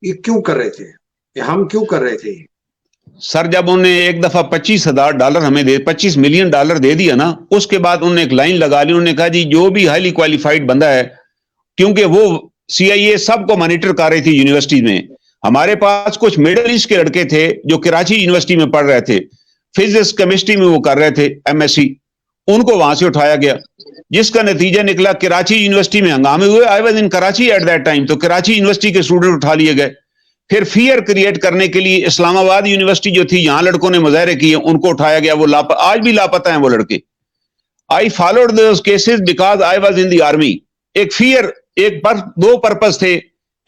یہ کیوں کر رہے تھے؟ ہم کیوں کر رہے تھے؟ سر جب انہوں نے ایک دفعہ $25,000 ہمیں $25 ملین دے دیا نا، اس کے بعد انہوں نے ایک لائن لگا لی، انہوں نے کہا جی جو بھی ہائیلی کوالیفائڈ بندہ ہے، کیونکہ وہ CIA سب کو مانیٹر کر رہی تھی یونیورسٹی میں. ہمارے پاس کچھ مڈل ایسٹ کے لڑکے تھے جو کراچی یونیورسٹی میں پڑھ رہے تھے، فزکس کیمسٹری میں وہ کر رہے تھے MSc، ان کو وہاں سے اٹھایا گیا، جس کا نتیجہ نکلا کراچی یونیورسٹی میں ہنگامے ہوئے. I was in Karachi at that time, تو کراچی یونیورسٹی کے اسٹوڈنٹ اٹھا لیے گئے. پھر فیئر کریٹ کرنے کے لیے اسلام آباد یونیورسٹی جو تھی، یہاں لڑکوں نے مظاہرے کیے، ان کو اٹھایا گیا، وہ آج بھی لاپتہ ہیں وہ لڑکے. I followed those cases because I was in the army. ایک فیئر، دو پرپز تھے.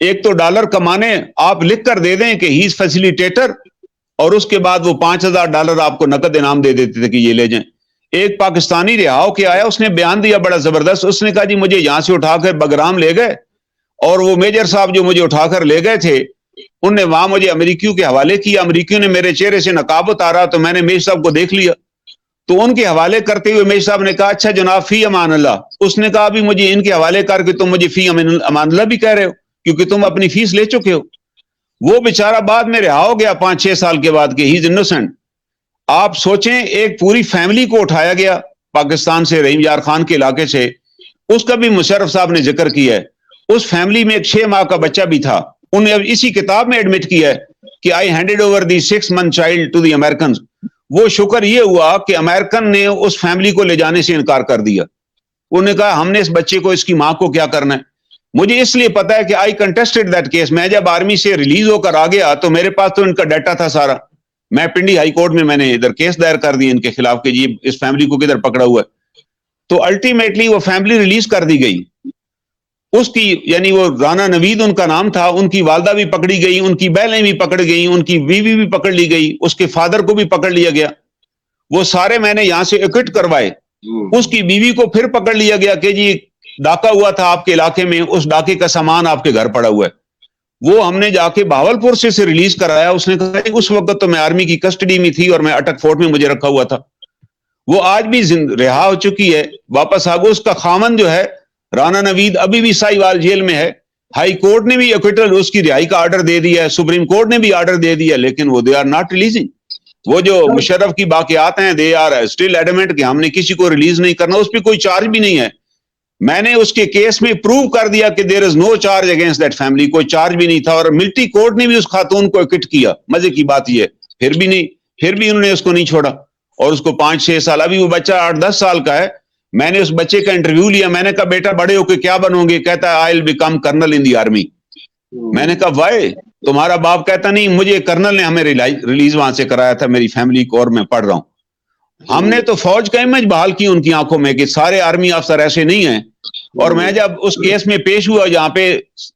ایک تو ڈالر کمانے، آپ لکھ کر دے دیں کہ ہی از فیسیلیٹیٹر، اور اس کے بعد وہ $5,000 آپ کو نقد انعام دے دیتے تھے کہ یہ لے جائیں. ایک پاکستانی رہا ہو کے آیا، اس نے بیان دیا بڑا زبردست. اس نے کہا جی مجھے یہاں سے اٹھا کر بگرام لے گئے، اور وہ میجر صاحب جو مجھے اٹھا کر لے گئے تھے، انہوں نے وہاں مجھے امریکیوں کے حوالے کیا. امریکیوں نے میرے چہرے سے نقاب اتارا تو میں نے میجر صاحب کو دیکھ لیا، تو ان کے حوالے کرتے ہوئے میجر صاحب نے کہا اچھا جناب فی امان اللہ. اس نے کہا ابھی مجھے ان کے حوالے کر کے تم مجھے فی امان اللہ بھی کہہ رہے ہو، کیونکہ تم اپنی فیس لے چکے ہو. وہ بیچارہ بعد میں رہا ہو گیا 5-6 سال کے بعد کہ ہی از انوسنٹ. آپ سوچیں، ایک پوری فیملی کو اٹھایا گیا پاکستان سے، رحیم یار خان کے علاقے سے. اس کا بھی مشرف صاحب نے ذکر کیا ہے. اس فیملی میں ایک 6 ماہ کا بچہ بھی تھا. انہیں اب اسی کتاب میں ایڈمٹ کیا ہے کہ I handed over the 6 month child to the Americans. وہ شکر یہ ہوا کہ امریکن نے اس فیملی کو لے جانے سے انکار کر دیا. انہوں نے کہا ہم نے اس بچے کو، اس کی ماں کو کیا کرنا ہے. مجھے اس لیے پتا ہے کہ آئی کنٹیسٹڈ دیٹ کیس. میں جب آرمی سے ریلیز ہو کر آ گیا تو میرے پاس تو ان کا ڈیٹا تھا سارا. میں پنڈی ہائی کورٹ میں نے ادھر کیس دائر کر دی ان کے خلاف کہ جی اس فیملی کو کدھر پکڑا ہوا ہے. تو الٹیمیٹلی وہ فیملی ریلیز کر دی گئی. اس کی یعنی وہ رانا نوید ان کا نام تھا، ان کی والدہ بھی پکڑی گئی، ان کی بہنیں بھی پکڑ گئی، ان کی بیوی بھی پکڑ لی گئی، اس کے فادر کو بھی پکڑ لیا گیا. وہ سارے میں نے یہاں سے ایکٹ کروائے. اس کی بیوی کو پھر پکڑ لیا گیا کہ جی ڈاکہ ہوا تھا آپ کے علاقے میں، اس ڈاکے کا سامان آپ کے گھر پڑا ہوا ہے. وہ ہم نے جا کے بہاولپور سے ریلیز کرایا. اس نے کہا اس وقت تو میں آرمی کی کسٹڈی میں تھی اور میں اٹک فورٹ میں مجھے رکھا ہوا تھا. وہ آج بھی رہا ہو چکی ہے، واپس آ گئی. اس کا خامن جو ہے رانا نوید ابھی بھی سائیوال جیل میں ہے. ہائی کورٹ نے بھی ایکویٹل اس کی رہائی کا آرڈر دے دیا ہے، سپریم کورٹ نے بھی آرڈر دے دیا، لیکن وہ دے آر ناٹ ریلیزنگ. وہ جو مشرف کی باقیات ہیں دے آر اسٹل ایڈمنٹ کہ ہم نے کسی کو ریلیز نہیں کرنا. اس پہ کوئی چارج بھی نہیں ہے. میں نے اس کے کیس میں پروو کر دیا کہ دیر از نو چارج اگینسٹ دیٹ فیملی. کوئی چارج بھی نہیں تھا، اور ملٹری کورٹ نے بھی اس خاتون کو ایکٹ کیا. مزے کی بات یہ ہے پھر بھی انہوں نے اس کو نہیں چھوڑا، اور اس کو 5-6 سال، ابھی وہ بچہ 8-10 سال کا ہے. میں نے اس بچے کا انٹرویو لیا. میں نے کہا بیٹا بڑے ہو کے کیا بنو گے؟ کہتا ہے I will become colonel in the army. میں نے کہا وائی؟ تمہارا باپ کہتا نہیں مجھے کرنل نے ہمیں ریلیز وہاں سے کرایا تھا میری فیملی کو، اور میں پڑھ رہا ہوں. ہم نے تو فوج کا امیج بحال کی ان کی آنکھوں میں کہ سارے آرمی افسر ایسے نہیں ہیں. اور میں جب اس کیس میں پیش ہوا یہاں پہ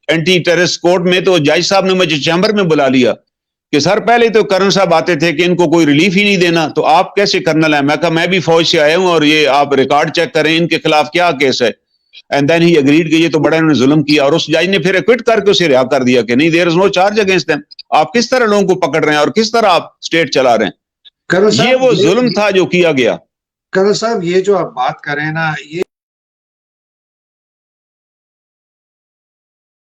اینٹی ٹیررسٹ کورٹ میں، تو جج صاحب نے مجھے چیمبر میں بلا لیا کہ سر پہلے تو کرنل صاحب آتے تھے کہ ان کو کوئی ریلیف ہی نہیں دینا، تو آپ کیسے کرنل ہیں؟ میں کہا میں بھی فوج سے آیا ہوں، اور یہ آپ ریکارڈ چیک کریں ان کے خلاف کیا کیس ہے. اینڈ دین ہی اگریڈ کہ یہ تو بڑا انہوں نے ظلم کیا. اور اس جج نے پھر ایکوٹ کر کے اسے رہا کر دیا کہ نہیں، دیر از نو چارج اگینسٹ دیم. آپ کس طرح لوگوں کو پکڑ رہے ہیں اور کس طرح آپ اسٹیٹ چلا رہے ہیں؟ یہ وہ ظلم تھا جو کیا گیا. کرنل صاحب یہ جو آپ بات کر رہے ہیں نا، یہ